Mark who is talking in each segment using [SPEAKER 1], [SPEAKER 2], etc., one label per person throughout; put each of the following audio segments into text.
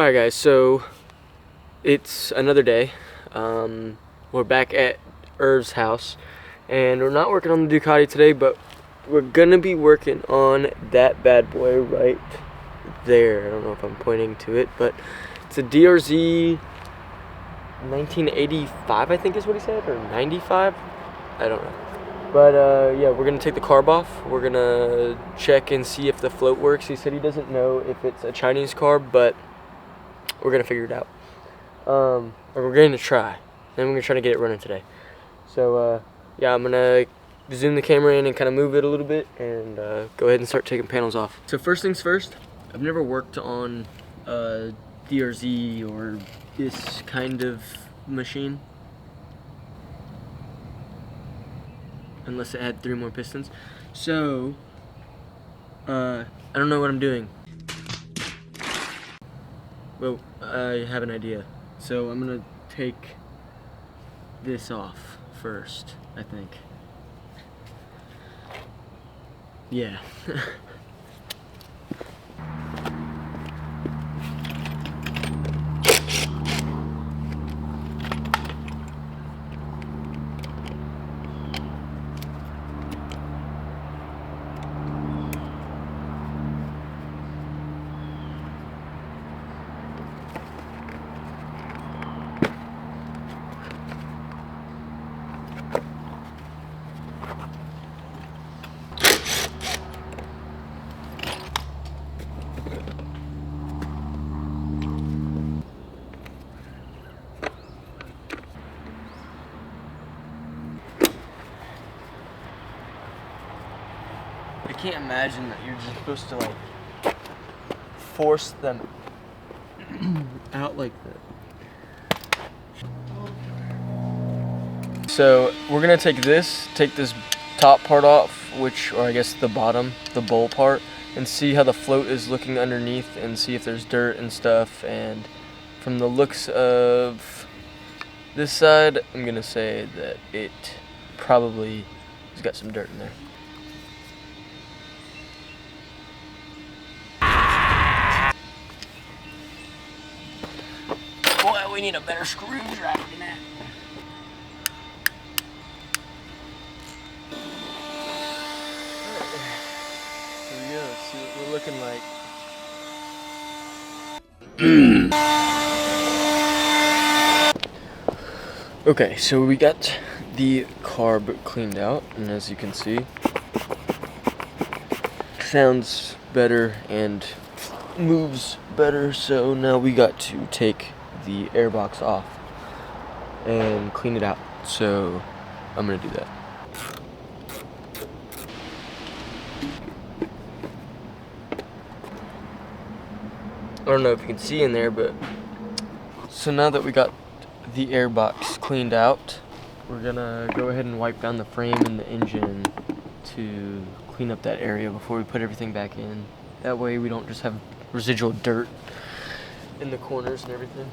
[SPEAKER 1] Alright guys, so it's another day. We're back at Irv's house, and we're not working on the Ducati today, but we're gonna be working on that bad boy right there. I don't know if I'm pointing to it, but it's a DRZ 1985, I think is what he said, or 95? I don't know. But yeah, we're gonna take the carb off. We're gonna check and see if the float works. He said he doesn't know if it's a Chinese carb, but we're gonna figure it out. Or we're gonna try. Then we're gonna try to get it running today. So yeah, I'm gonna zoom the camera in and kind of move it a little bit and go ahead and start taking panels off. So first things first, I've never worked on a DRZ or this kind of machine, unless it had 3 more pistons. So I don't know what I'm doing. Well, I have an idea. So I'm gonna take this off first, I think. Yeah. I can't imagine that you're just supposed to like force them out like that. So we're gonna take this top part off, or I guess the bottom, the bowl part, and see how the float is looking underneath and see if there's dirt and stuff. And from the looks of this side, I'm gonna say that it probably has got some dirt in there. Boy, we need a better screwdriver than that. Here we go, let's see what we're looking like. Okay, so we got the carb cleaned out, and as you can see, sounds better and moves better. So now we got to take the airbox off and clean it out. So I'm gonna do that. I don't know if you can see in there, but so now that we got the airbox cleaned out, we're gonna go ahead and wipe down the frame and the engine to clean up that area before we put everything back in. That way we don't just have residual dirt in the corners and everything.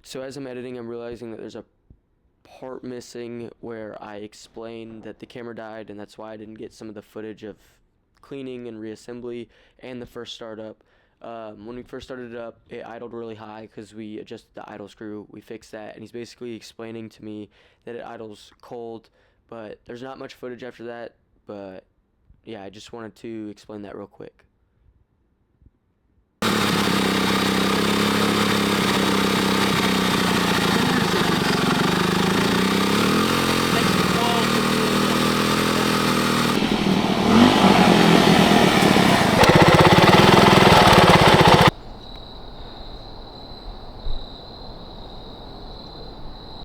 [SPEAKER 1] So as I'm editing, I'm realizing that there's a part missing where I explained that the camera died, and that's why I didn't get some of the footage of cleaning and reassembly and the first startup. When we first started it up, it idled really high because we adjusted the idle screw. We fixed that, and he's basically explaining to me that it idles cold, but there's not much footage after that. But yeah, I just wanted to explain that real quick.